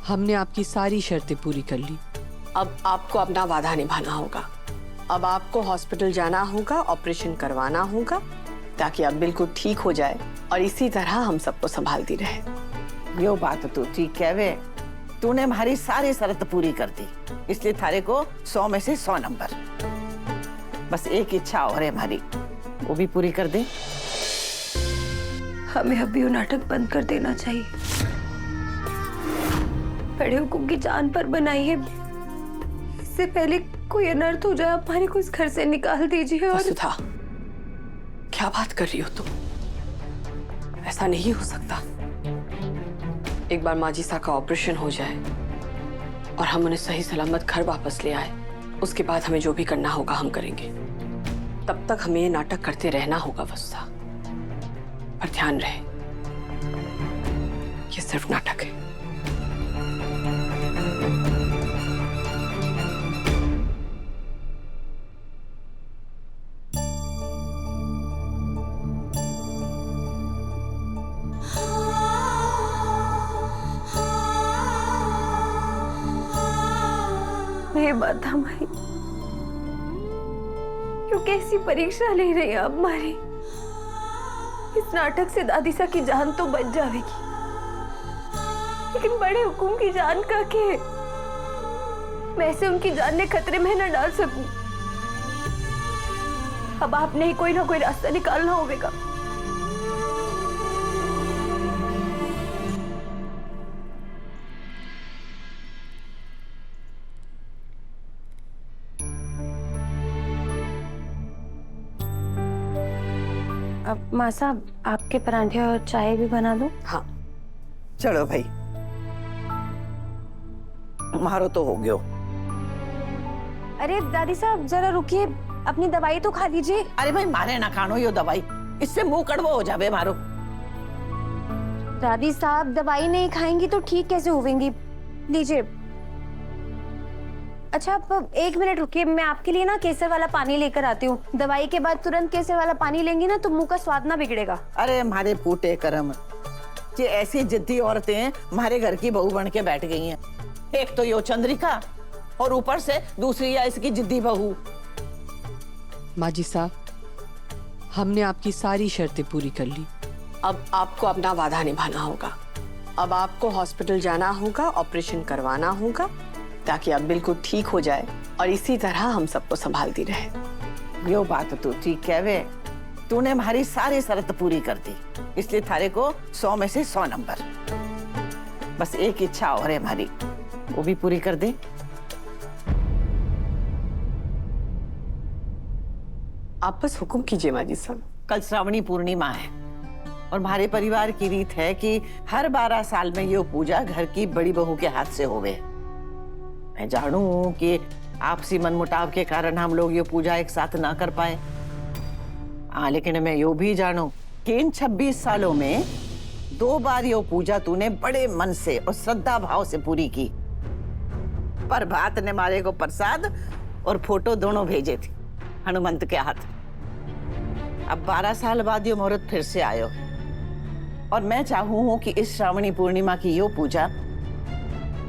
हमने आपकी सारी शर्तें पूरी कर ली। अब आपको अपना वादा निभाना होगा। अब आपको हॉस्पिटल जाना होगा, ऑपरेशन करवाना होगा ताकि आप बिल्कुल ठीक हो जाए और इसी तरह हम सबको संभालती रहे। यो बात तो ठीक है वे, तूने हमारी सारी शर्त पूरी कर दी, इसलिए थारे को 100 में से 100 नंबर। बस एक इच्छा और है हमारी, वो भी पूरी कर दे। हमें अभी वो नाटक बंद कर देना चाहिए। बड़े हुकुम की जान पर बनाई है, इससे पहले कोई अनर्थ हो जाए आप हमारे को इस घर से निकाल दीजिए। और सुधा, क्या बात कर रही हो तुम? ऐसा नहीं हो सकता। एक बार माजिसा का ऑपरेशन हो जाए और हम उन्हें सही सलामत घर वापस ले आए, उसके बाद हमें जो भी करना होगा हम करेंगे। तब तक हमें ये नाटक करते रहना होगा वत्सा। पर ध्यान रहे, ये सिर्फ नाटक है। ये बात हमारी क्यों कैसी परीक्षा ले रही है अब हमारी? इस नाटक से दादीसा की जान तो बच जाएगी, लेकिन बड़े हुकुम की जान का के मैं ऐसे उनकी जान ने खतरे में न डाल सकूं। अब आपने ही कोई ना कोई रास्ता निकालना होगा। अब माँ साहब, आपके परांठे और चाय भी बना दो। हाँ चलो भाई, मारो तो हो गयो। अरे दादी साहब जरा रुकिए, अपनी दवाई तो खा लीजिए। अरे भाई मारे ना खानो यो दवाई, इससे मुंह कड़वा हो जावे मारो। दादी साहब दवाई नहीं खाएंगी तो ठीक कैसे होवेंगी? लीजिए। अच्छा आप 1 मिनट रुकिए, मैं आपके लिए ना केसर वाला पानी लेकर आती हूँ। दवाई के बाद तुरंत केसर वाला पानी लेंगी ना तो मुंह का स्वाद ना बिगड़ेगा। अरे हमारे फूटे करम, ये ऐसी जिद्दी औरतें हमारे घर की बहू बन के बैठ गई हैं। एक तो यो चंद्रिका और ऊपर से दूसरी है इसकी जिद्दी बहू। माजिसा, हमने आपकी सारी शर्तें पूरी कर ली। अब आपको अपना वादा निभाना होगा। अब आपको हॉस्पिटल जाना होगा, ऑपरेशन करवाना होगा ताकि आप बिल्कुल ठीक हो जाए और इसी तरह हम सबको संभालती रहे। यो बात तो ठीक है वे, तूने हमारी सारी शर्त पूरी कर दी, इसलिए थारे को 100 में से 100 नंबर। बस एक इच्छा और है हमारी, वो भी पूरी कर दे। आप बस हुक्म कीजिए माजिसा। कल श्रावणी पूर्णिमा है और हमारे परिवार की रीत है कि हर 12 साल में ये पूजा घर की बड़ी बहू के हाथ से होवे। मैं जानू कि आपसी मनमुटाव के कारण हम लोग ये पूजा एक साथ ना कर पाए। हाँ, लेकिन मैं यो भी जानू कि इन 26 सालों में 2 बार ये पूजा तूने बड़े मन से और श्रद्धा भाव से पूरी की। पर भात ने मारे को प्रसाद और फोटो दोनों भेजे थे हनुमंत के हाथ। अब 12 साल बाद ये मुहूर्त फिर से आयो और मैं चाहूँ कि इस श्रावणी पूर्णिमा की यो पूजा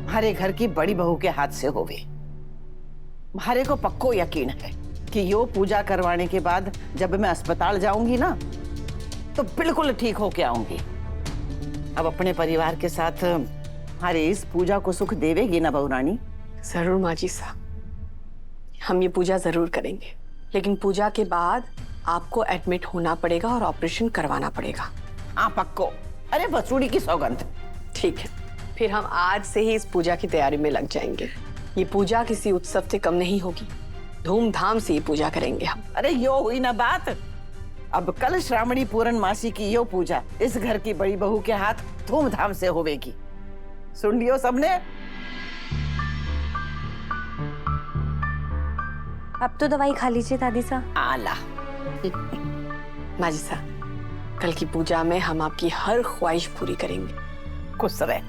हमारे घर की बड़ी बहू के हाथ से होवे। हमारे को पक्को यकीन है कि यो पूजा करवाने के बाद जब मैं अस्पताल जाऊंगी ना तो बिल्कुल ठीक होके आऊंगी। अब अपने परिवार के साथ हमारे इस पूजा को सुख देवेगी ना बहू रानी? जरूर माजिसा, हम ये पूजा जरूर करेंगे, लेकिन पूजा के बाद आपको एडमिट होना पड़ेगा और ऑपरेशन करवाना पड़ेगा। हाँ पक्को। अरे बसूड़ी की सौगंध। ठीक है, फिर हम आज से ही इस पूजा की तैयारी में लग जाएंगे। ये पूजा किसी उत्सव से कम नहीं होगी, धूमधाम से ये पूजा करेंगे हम। अरे यो हुई ना बात। अब कल श्रावणी पूर्णमासी की यो पूजा इस घर की बड़ी बहू के हाथ धूमधाम से होवेगी। सुन लियो सबने? अब तो दवाई खा लीजिए दादी साहब। आला। माजिसा, कल की पूजा में हम आपकी हर ख्वाहिश पूरी करेंगे। खुश रहे।